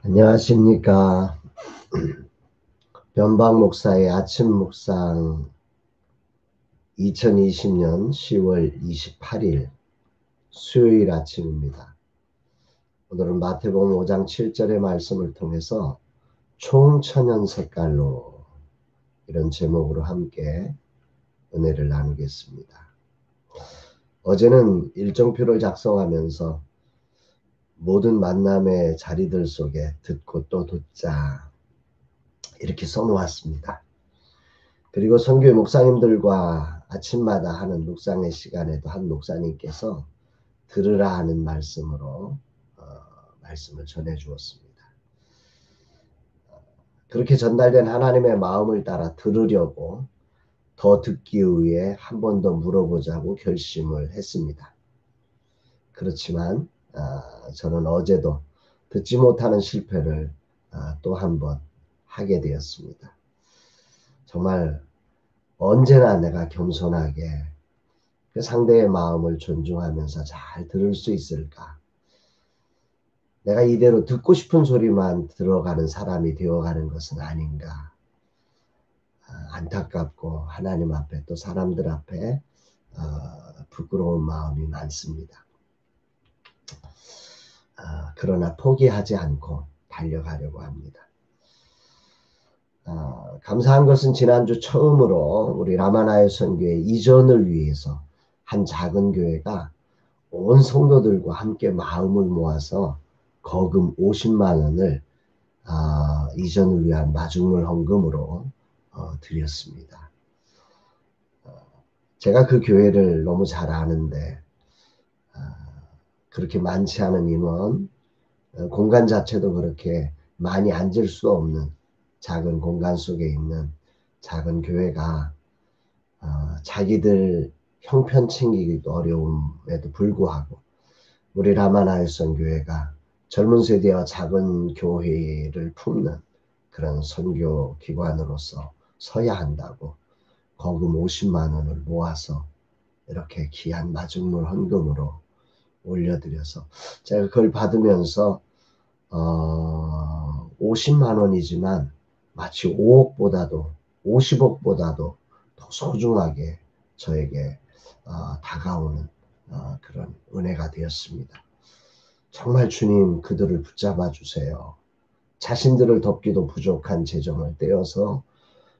안녕하십니까. 변방 목사의 아침 묵상 2020년 10월 28일 수요일 아침입니다. 오늘은 마태복음 5장 7절의 말씀을 통해서 총천연 색깔로 이런 제목으로 함께 은혜를 나누겠습니다. 어제는 일정표를 작성하면서 모든 만남의 자리들 속에 듣고 또 듣자 이렇게 써놓았습니다. 그리고 선교회 목사님들과 아침마다 하는 묵상의 시간에도 한 목사님께서 들으라 하는 말씀으로 말씀을 전해 주었습니다. 그렇게 전달된 하나님의 마음을 따라 들으려고 더 듣기 위해 한 번 더 물어보자고 결심을 했습니다. 그렇지만 저는 어제도 듣지 못하는 실패를 또 한 번 하게 되었습니다. 정말 언제나 내가 겸손하게 그 상대의 마음을 존중하면서 잘 들을 수 있을까? 내가 이대로 듣고 싶은 소리만 들어가는 사람이 되어가는 것은 아닌가? 안타깝고 하나님 앞에 또 사람들 앞에 부끄러운 마음이 많습니다. 그러나 포기하지 않고 달려가려고 합니다. 감사한 것은 지난주 처음으로 우리 라마나의 선교회 이전을 위해서 한 작은 교회가 온 성도들과 함께 마음을 모아서 거금 50만 원을 이전을 위한 마중물 헌금으로 드렸습니다. 제가 그 교회를 너무 잘 아는데 그렇게 많지 않은 인원, 공간 자체도 그렇게 많이 앉을 수 없는 작은 공간 속에 있는 작은 교회가 자기들 형편 챙기기도 어려움에도 불구하고 우리 라마나의 선교회가 젊은 세대와 작은 교회를 품는 그런 선교 기관으로서 서야 한다고 거금 50만 원을 모아서 이렇게 귀한 마중물 헌금으로 올려드려서 제가 그걸 받으면서 50만 원이지만 마치 5억보다도 50억보다도 더 소중하게 저에게 다가오는 그런 은혜가 되었습니다. 정말 주님 그들을 붙잡아 주세요. 자신들을 돕기도 부족한 재정을 떼어서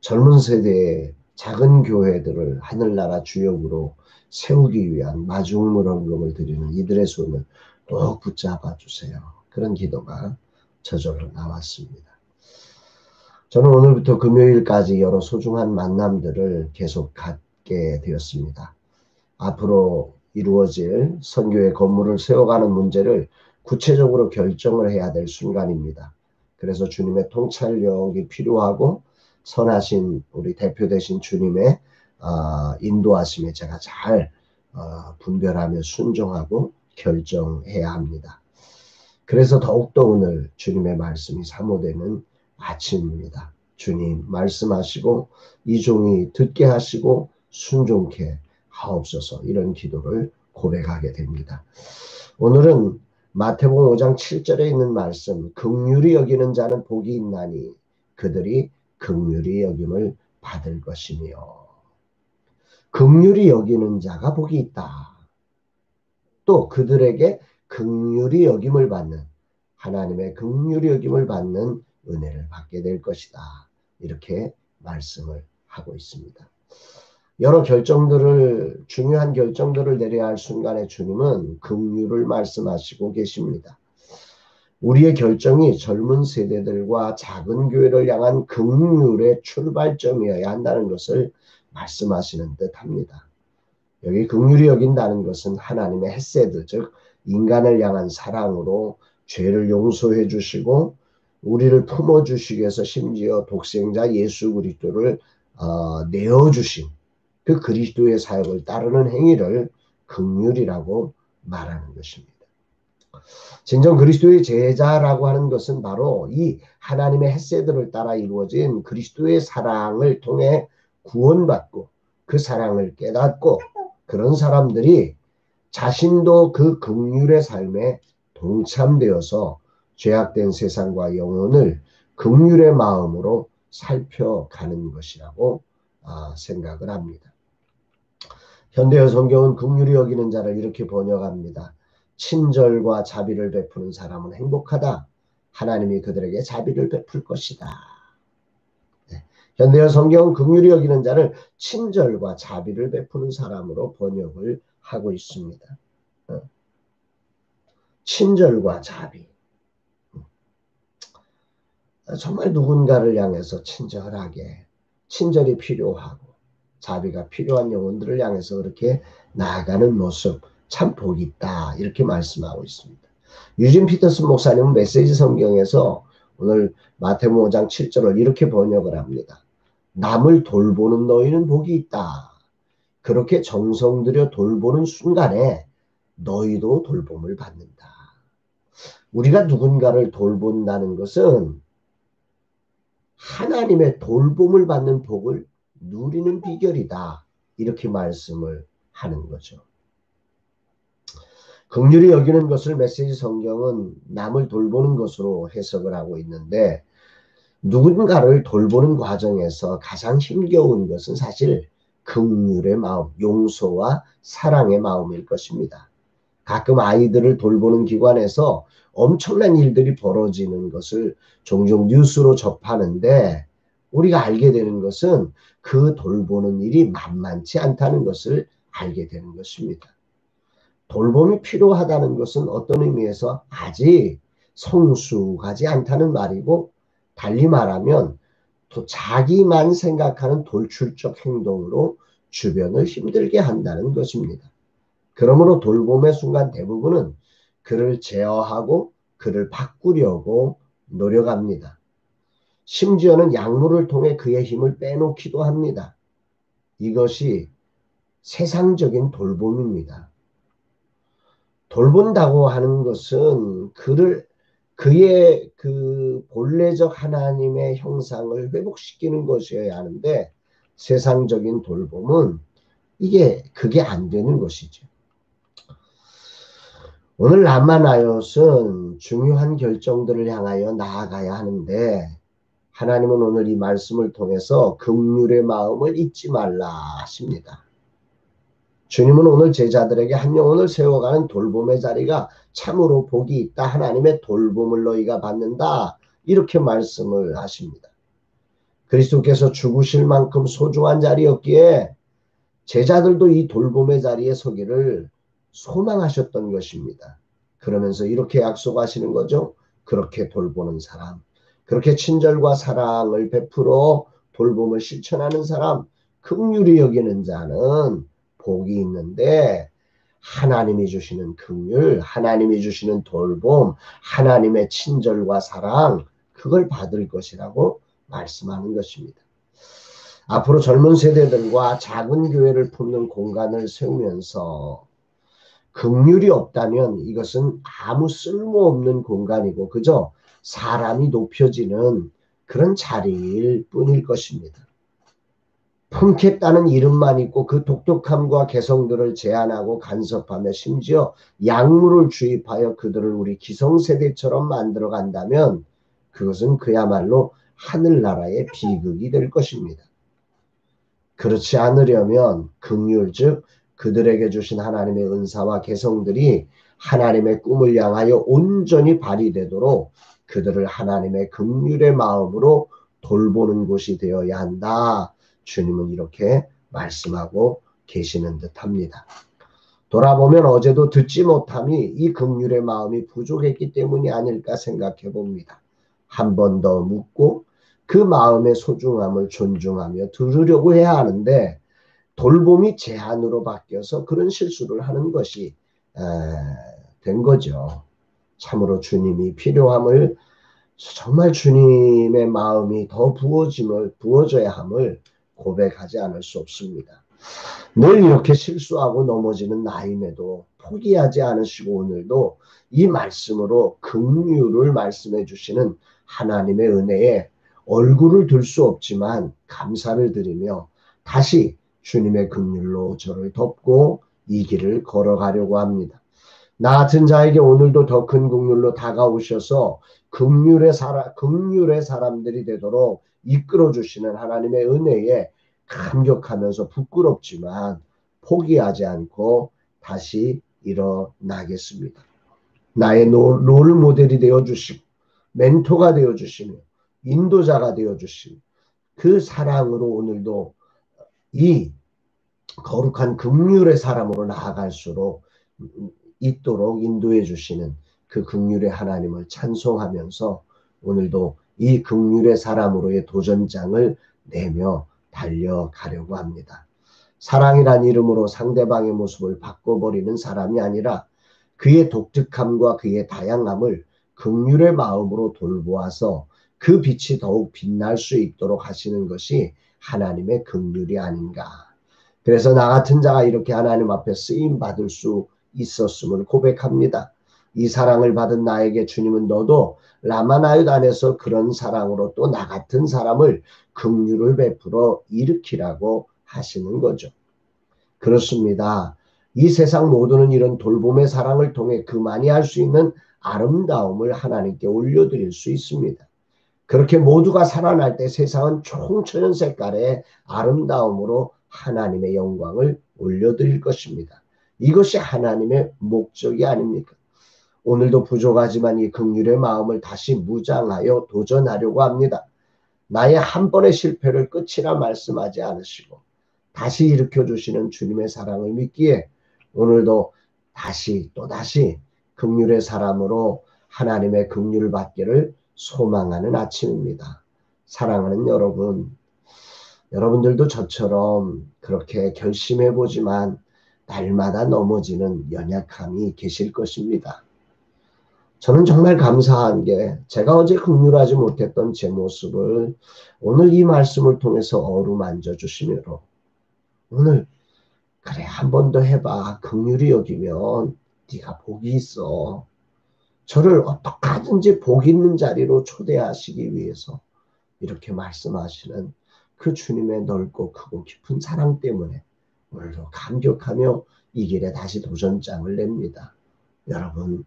젊은 세대의 작은 교회들을 하늘나라 주역으로 세우기 위한 마중물 헌금을 드리는 이들의 손을 꼭 붙잡아 주세요. 그런 기도가 저절로 나왔습니다. 저는 오늘부터 금요일까지 여러 소중한 만남들을 계속 갖게 되었습니다. 앞으로 이루어질 선교의 건물을 세워가는 문제를 구체적으로 결정을 해야 될 순간입니다. 그래서 주님의 통찰력이 필요하고 선하신 우리 대표 되신 주님의 인도하심에 제가 잘 분별하며 순종하고 결정해야 합니다. 그래서 더욱더 오늘 주님의 말씀이 사모되는 아침입니다. 주님 말씀하시고 이 종이 듣게 하시고 순종케 하옵소서, 이런 기도를 고백하게 됩니다. 오늘은 마태복음 5장 7절에 있는 말씀, 긍휼히 여기는 자는 복이 있나니 그들이 긍휼히 여김을 받을 것이며, 긍휼히 여기는 자가 복이 있다. 또 그들에게 긍휼히 여김을 받는, 하나님의 긍휼히 여김을 받는 은혜를 받게 될 것이다. 이렇게 말씀을 하고 있습니다. 여러 결정들을, 중요한 결정들을 내려야 할 순간에 주님은 긍휼을 말씀하시고 계십니다. 우리의 결정이 젊은 세대들과 작은 교회를 향한 긍휼의 출발점이어야 한다는 것을 말씀하시는 듯합니다. 여기 긍휼히 여긴다는 것은 하나님의 헤세드, 즉 인간을 향한 사랑으로 죄를 용서해 주시고 우리를 품어주시기 위해서 심지어 독생자 예수 그리스도를 내어주신 그 그리스도의 사역을 따르는 행위를 긍휼이라고 말하는 것입니다. 진정 그리스도의 제자라고 하는 것은 바로 이 하나님의 헤세드를 따라 이루어진 그리스도의 사랑을 통해 구원받고 그 사랑을 깨닫고 그런 사람들이 자신도 그 긍휼의 삶에 동참되어서 죄악된 세상과 영혼을 긍휼의 마음으로 살펴가는 것이라고 생각을 합니다. 현대어 성경은 긍휼히 여기는 자를 이렇게 번역합니다. 친절과 자비를 베푸는 사람은 행복하다. 하나님이 그들에게 자비를 베풀 것이다. 네. 현대어 성경은 긍휼히 여기는 자를 친절과 자비를 베푸는 사람으로 번역을 하고 있습니다. 친절과 자비. 정말 누군가를 향해서 친절하게, 친절이 필요하고 자비가 필요한 영혼들을 향해서 그렇게 나아가는 모습 참 복이 있다, 이렇게 말씀하고 있습니다. 유진 피터슨 목사님은 메시지 성경에서 오늘 마태복음 5장 7절을 이렇게 번역을 합니다. 남을 돌보는 너희는 복이 있다. 그렇게 정성 들여 돌보는 순간에 너희도 돌봄을 받는다. 우리가 누군가를 돌본다는 것은 하나님의 돌봄을 받는 복을 누리는 비결이다, 이렇게 말씀을 하는 거죠. 긍휼히 여기는 것을 메시지 성경은 남을 돌보는 것으로 해석을 하고 있는데, 누군가를 돌보는 과정에서 가장 힘겨운 것은 사실 긍휼의 마음, 용서와 사랑의 마음일 것입니다. 가끔 아이들을 돌보는 기관에서 엄청난 일들이 벌어지는 것을 종종 뉴스로 접하는데, 우리가 알게 되는 것은 그 돌보는 일이 만만치 않다는 것을 알게 되는 것입니다. 돌봄이 필요하다는 것은 어떤 의미에서 아직 성숙하지 않다는 말이고, 달리 말하면 또 자기만 생각하는 돌출적 행동으로 주변을 힘들게 한다는 것입니다. 그러므로 돌봄의 순간 대부분은 그를 제어하고 그를 바꾸려고 노력합니다. 심지어는 약물을 통해 그의 힘을 빼놓기도 합니다. 이것이 세상적인 돌봄입니다. 돌본다고 하는 것은 그의 그 본래적 하나님의 형상을 회복시키는 것이어야 하는데, 세상적인 돌봄은 그게 안 되는 것이죠. 오늘 남만하여은 중요한 결정들을 향하여 나아가야 하는데, 하나님은 오늘 이 말씀을 통해서 긍휼의 마음을 잊지 말라 하십니다. 주님은 오늘 제자들에게 한 영혼을 세워가는 돌봄의 자리가 참으로 복이 있다. 하나님의 돌봄을 너희가 받는다. 이렇게 말씀을 하십니다. 그리스도께서 죽으실 만큼 소중한 자리였기에 제자들도 이 돌봄의 자리에 서기를 소망하셨던 것입니다. 그러면서 이렇게 약속하시는 거죠. 그렇게 돌보는 사람, 그렇게 친절과 사랑을 베풀어 돌봄을 실천하는 사람, 긍휼히 여기는 자는 복이 있는데, 하나님이 주시는 긍휼, 하나님이 주시는 돌봄, 하나님의 친절과 사랑, 그걸 받을 것이라고 말씀하는 것입니다. 앞으로 젊은 세대들과 작은 교회를 품는 공간을 세우면서 긍휼이 없다면 이것은 아무 쓸모없는 공간이고 그저 사람이 높여지는 그런 자리일 뿐일 것입니다. 품겠다는 이름만 있고 그 독특함과 개성들을 제한하고 간섭하며 심지어 약물을 주입하여 그들을 우리 기성세대처럼 만들어 간다면 그것은 그야말로 하늘나라의 비극이 될 것입니다. 그렇지 않으려면 긍휼, 즉 그들에게 주신 하나님의 은사와 개성들이 하나님의 꿈을 향하여 온전히 발휘되도록 그들을 하나님의 긍휼의 마음으로 돌보는 곳이 되어야 한다. 주님은 이렇게 말씀하고 계시는 듯합니다. 돌아보면 어제도 듣지 못함이 이 긍휼의 마음이 부족했기 때문이 아닐까 생각해 봅니다. 한 번 더 묻고 그 마음의 소중함을 존중하며 들으려고 해야 하는데, 돌봄이 제한으로 바뀌어서 그런 실수를 하는 것이 된 거죠. 참으로 주님이 필요함을, 정말 주님의 마음이 더 부어져야 함을 고백하지 않을 수 없습니다. 늘 이렇게 실수하고 넘어지는 나임에도 포기하지 않으시고 오늘도 이 말씀으로 긍휼을 말씀해 주시는 하나님의 은혜에 얼굴을 들 수 없지만 감사를 드리며 다시 주님의 긍휼로 저를 덮고 이 길을 걸어가려고 합니다. 나 같은 자에게 오늘도 더 큰 긍휼로 다가오셔서 긍휼의 사람들이 되도록 이끌어 주시는 하나님의 은혜에 감격하면서 부끄럽지만 포기하지 않고 다시 일어나겠습니다. 나의 롤 모델이 되어 주시고 멘토가 되어 주시며 인도자가 되어 주시며 그 사랑으로 오늘도 이 거룩한 긍휼의 사람으로 나아갈수록 있도록 인도해 주시는 그 긍휼의 하나님을 찬송하면서 오늘도 이 긍휼의 사람으로의 도전장을 내며 달려가려고 합니다. 사랑이란 이름으로 상대방의 모습을 바꿔버리는 사람이 아니라 그의 독특함과 그의 다양함을 긍휼의 마음으로 돌보아서 그 빛이 더욱 빛날 수 있도록 하시는 것이 하나님의 긍휼이 아닌가. 그래서 나 같은 자가 이렇게 하나님 앞에 쓰임 받을 수 있었음을 고백합니다. 이 사랑을 받은 나에게 주님은 너도 라마나윳 안에서 그런 사랑으로 또 나 같은 사람을 긍휼을 베풀어 일으키라고 하시는 거죠. 그렇습니다. 이 세상 모두는 이런 돌봄의 사랑을 통해 그만이 할 수 있는 아름다움을 하나님께 올려드릴 수 있습니다. 그렇게 모두가 살아날 때 세상은 총천연 색깔의 아름다움으로 하나님의 영광을 올려드릴 것입니다. 이것이 하나님의 목적이 아닙니까? 오늘도 부족하지만 이 긍휼의 마음을 다시 무장하여 도전하려고 합니다. 나의 한 번의 실패를 끝이라 말씀하지 않으시고 다시 일으켜주시는 주님의 사랑을 믿기에 오늘도 또다시 긍휼의 사람으로 하나님의 긍휼을 받기를 소망하는 아침입니다. 사랑하는 여러분, 여러분들도 저처럼 그렇게 결심해보지만 날마다 넘어지는 연약함이 계실 것입니다. 저는 정말 감사한 게 제가 어제 긍휼하지 못했던 제 모습을 오늘 이 말씀을 통해서 어루만져 주시므로 오늘 그래 한 번 더 해봐. 긍휼히 여기면 네가 복이 있어. 저를 어떻게 하든지 복 있는 자리로 초대하시기 위해서 이렇게 말씀하시는 그 주님의 넓고 크고 깊은 사랑 때문에 오늘도 감격하며 이 길에 다시 도전장을 냅니다. 여러분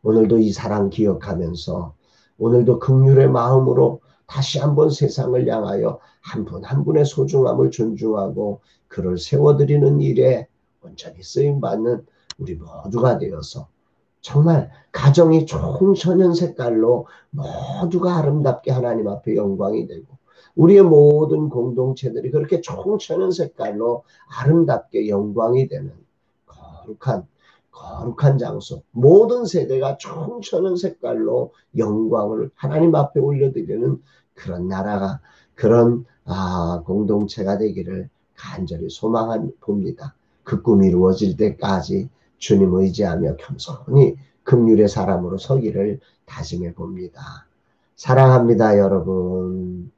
오늘도 이 사랑 기억하면서 오늘도 긍휼의 마음으로 다시 한번 세상을 향하여 한 분 한 분의 소중함을 존중하고 그를 세워드리는 일에 온전히 쓰임받는 우리 모두가 되어서 정말 가정이 총천연 색깔로 모두가 아름답게 하나님 앞에 영광이 되고 우리의 모든 공동체들이 그렇게 총천연 색깔로 아름답게 영광이 되는 거룩한 장소, 모든 세대가 총천연 색깔로 영광을 하나님 앞에 올려드리는 그런 나라가 그런 공동체가 되기를 간절히 봅니다. 그 꿈이 이루어질 때까지 주님 의지하며 겸손히 긍휼의 사람으로 서기를 다짐해 봅니다. 사랑합니다, 여러분.